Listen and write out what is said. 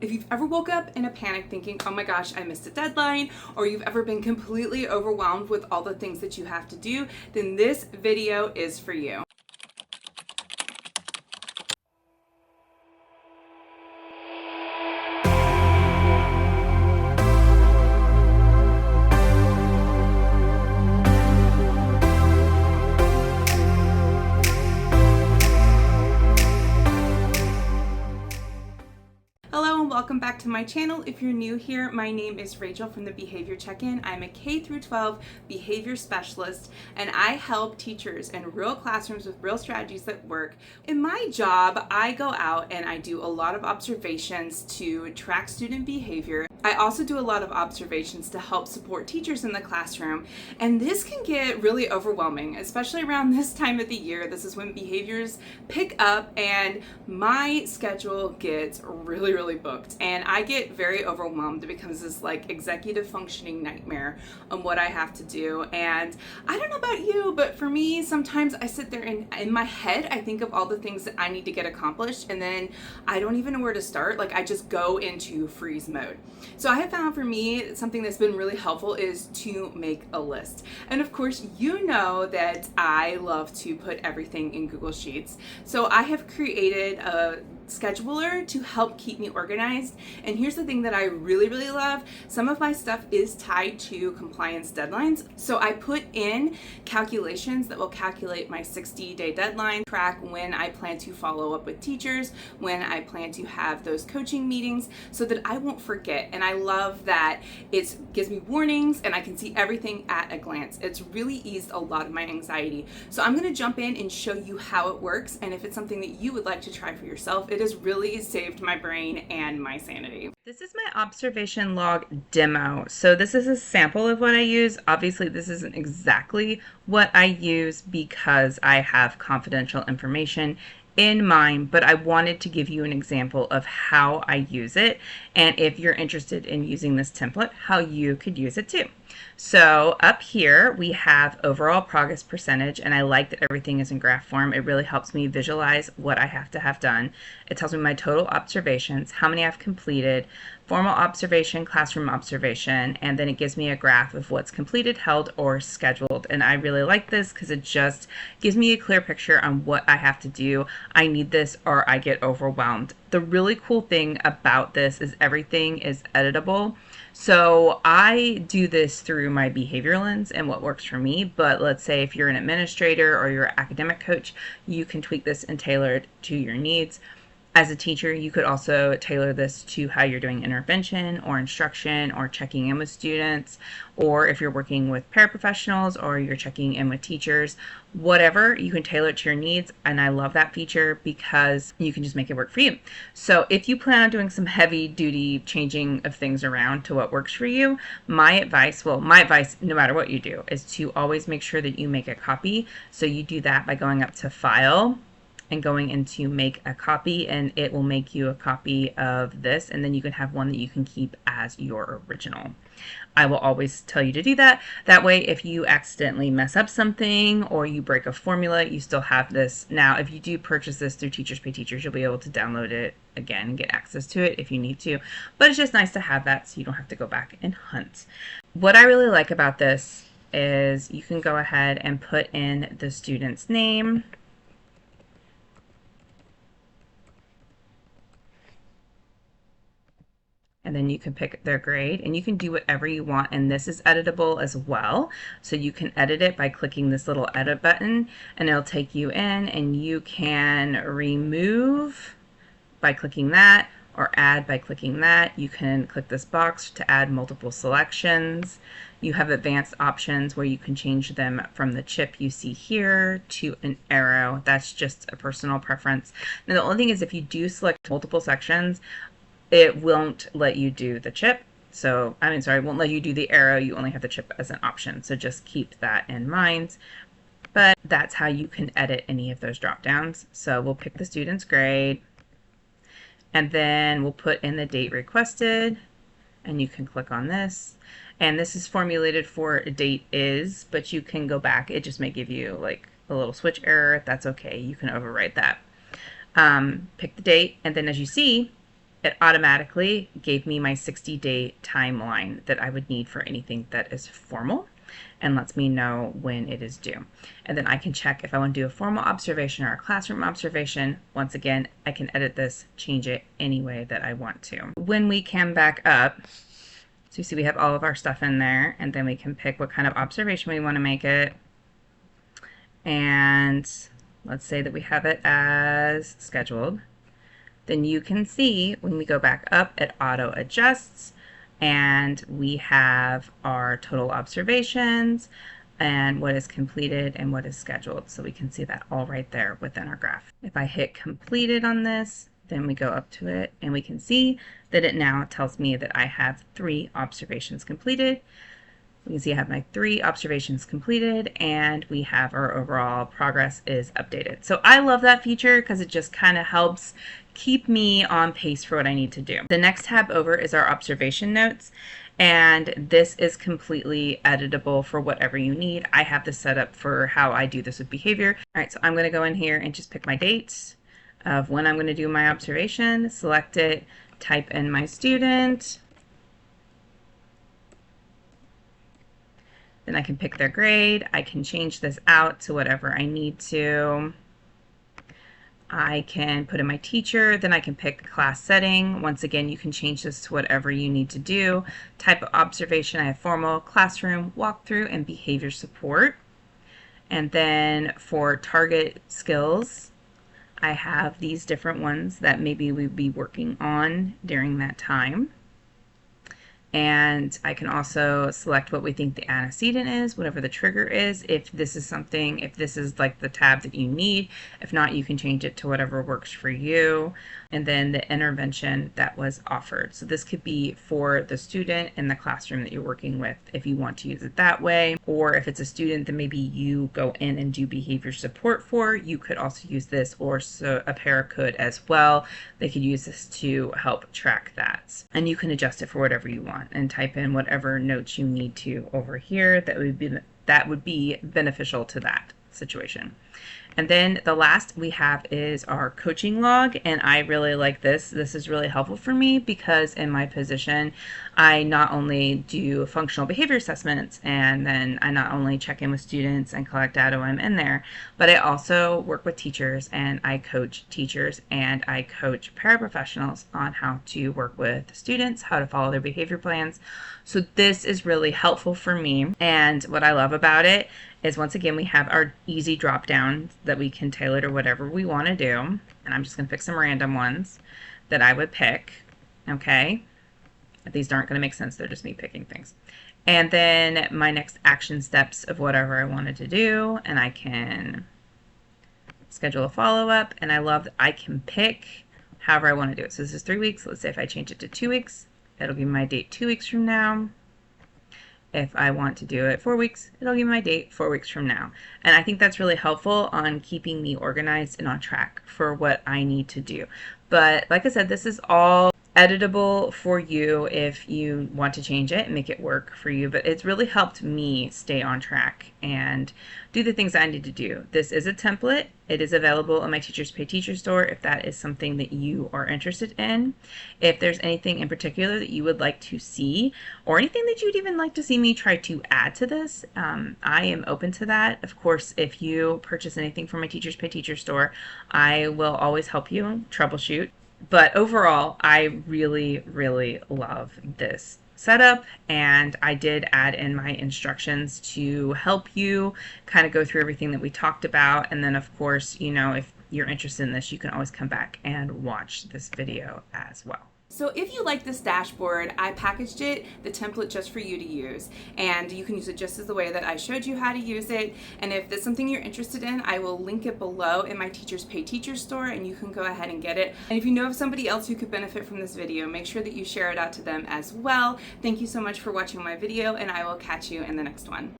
If you've ever woke up in a panic thinking, oh my gosh, I missed a deadline, or you've ever been completely overwhelmed with all the things that you have to do, then this video is for you. Hello and welcome back to my channel. If you're new here, my name is Rachel from the Behavior Check-In. I'm a K-12 behavior specialist and I help teachers in real classrooms with real strategies that work. In my job, I go out and I do a lot of observations to track student behavior. I also do a lot of observations to help support teachers in the classroom, and this can get really overwhelming, especially around this time of the year. This is when behaviors pick up and my schedule gets really booked and I get very overwhelmed. It becomes this like executive functioning nightmare on what I have to do. And I don't know about you, but for me, sometimes I sit there and in my head, I think of all the things that I need to get accomplished and then I don't even know where to start. Like I just go into freeze mode. So I have found for me, something that's been really helpful is to make a list. And of course, you know that I love to put everything in Google Sheets. So I have created a scheduler to help keep me organized. And here's the thing that I really love. Some of my stuff is tied to compliance deadlines. So I put in calculations that will calculate my 60-day deadline, track when I plan to follow up with teachers, when I plan to have those coaching meetings so that I won't forget. And I love that it gives me warnings and I can see everything at a glance. It's really eased a lot of my anxiety. So I'm gonna jump in and show you how it works. And if it's something that you would like to try for yourself, it has really saved my brain and my sanity. This is my observation log demo. So this is a sample of what I use. Obviously, this isn't exactly what I use because I have confidential information in mind, but I wanted to give you an example of how I use it, and if you're interested in using this template, how you could use it too. So up here we have overall progress percentage, and I like that everything is in graph form. It really helps me visualize what I have to have done. It tells me my total observations, how many I've completed, formal observation, classroom observation, and then it gives me a graph of what's completed, held, or scheduled. And I really like this because it just gives me a clear picture on what I have to do. I need this or I get overwhelmed. The really cool thing about this is everything is editable. So I do this through my behavior lens and what works for me, but let's say if you're an administrator or you're an academic coach, you can tweak this and tailor it to your needs. As a teacher, you could also tailor this to how you're doing intervention or instruction or checking in with students, or if you're working with paraprofessionals or you're checking in with teachers, whatever, you can tailor it to your needs. And I love that feature because you can just make it work for you. So if you plan on doing some heavy duty changing of things around to what works for you, my advice no matter what you do, is to always make sure that you make a copy. So you do that by going up to File and going into make a copy, and it will make you a copy of this, and then you can have one that you can keep as your original. I will always tell you to do that. That way, if you accidentally mess up something or you break a formula, you still have this. Now, if you do purchase this through Teachers Pay Teachers, you'll be able to download it again and get access to it if you need to. But it's just nice to have that so you don't have to go back and hunt. What I really like about this is you can go ahead and put in the student's name. And then you can pick their grade and you can do whatever you want, and this is editable as well. So you can edit it by clicking this little edit button and it'll take you in, and you can remove by clicking that or add by clicking that. You can click this box to add multiple selections. You have advanced options where you can change them from the chip you see here to an arrow. That's just a personal preference. Now the only thing is if you do select multiple sections, it won't let you do the chip. So, it won't let you do the arrow. You only have the chip as an option. So just keep that in mind. But that's how you can edit any of those drop downs. So we'll pick the student's grade, and then we'll put in the date requested, and you can click on this. And this is formulated for date is, but you can go back. It just may give you like a little switch error. That's okay. You can overwrite that. Pick the date, and then as you see, it automatically gave me my 60-day timeline that I would need for anything that is formal, and lets me know when it is due. And then I can check if I want to do a formal observation or a classroom observation. Once again, I can edit this, change it any way that I want to. When we come back up, so you see we have all of our stuff in there, and then we can pick what kind of observation we want to make it. And let's say that we have it as scheduled. Then you can see when we go back up, it auto adjusts, and we have our total observations and what is completed and what is scheduled. So we can see that all right there within our graph. If I hit completed on this, then we go up to it and we can see that it now tells me that I have 3 observations completed. We can see I have my 3 observations completed, and we have our overall progress is updated. So I love that feature because it just kind of helps keep me on pace for what I need to do. The next tab over is our observation notes, and this is completely editable for whatever you need. I have this set up for how I do this with behavior. All right, so I'm going to go in here and just pick my dates of when I'm going to do my observation, select it, type in my student. Then I can pick their grade. I can change this out to whatever I need to. I can put in my teacher, then I can pick class setting. Once again, you can change this to whatever you need to do. Type of observation, I have formal, classroom, walkthrough, and behavior support. And then for target skills, I have these different ones that maybe we'd be working on during that time. And I can also select what we think the antecedent is, whatever the trigger is, if this is something, if this is like the tab that you need. If not, you can change it to whatever works for you. And then the intervention that was offered. So this could be for the student in the classroom that you're working with if you want to use it that way. Or if it's a student that maybe you go in and do behavior support for, you could also use this, or so a para could as well. They could use this to help track that. And you can adjust it for whatever you want and type in whatever notes you need to over here that would be beneficial to that situation. And then the last we have is our coaching log, and I really like this. This is really helpful for me because in my position, I not only do functional behavior assessments, and then I not only check in with students and collect data when I'm in there, but I also work with teachers, and I coach teachers and I coach paraprofessionals on how to work with students, how to follow their behavior plans. So this is really helpful for me, and what I love about it is once again we have our easy drop down that we can tailor to whatever we want to do, and I'm just going to pick some random ones that I would pick. Okay, these aren't going to make sense, they're just me picking things. And then my next action steps of whatever I wanted to do, and I can schedule a follow-up, and I love that I can pick however I want to do it. So this is 3 weeks. Let's say if I change it to 2 weeks, it'll give me my date 2 weeks from now. If I want to do it 4 weeks, it'll give me my date 4 weeks from now. And I think that's really helpful on keeping me organized and on track for what I need to do. But like I said, this is all editable for you if you want to change it and make it work for you. But it's really helped me stay on track and do the things I need to do. This is a template. It is available in my Teachers Pay Teacher store if that is something that you are interested in. If there's anything in particular that you would like to see, or anything that you'd even like to see me try to add to this, I am open to that. Of course, if you purchase anything from my Teachers Pay Teacher store, I will always help you troubleshoot. But overall, I really, really love this setup, and I did add in my instructions to help you kind of go through everything that we talked about. And then of course, you know, if you're interested in this, you can always come back and watch this video as well. So if you like this dashboard, I packaged it, the template, just for you to use, and you can use it just as the way that I showed you how to use it. And if that's something you're interested in, I will link it below in my Teachers Pay Teacher store, and you can go ahead and get it. And if you know of somebody else who could benefit from this video, make sure that you share it out to them as well. Thank you so much for watching my video, and I will catch you in the next one.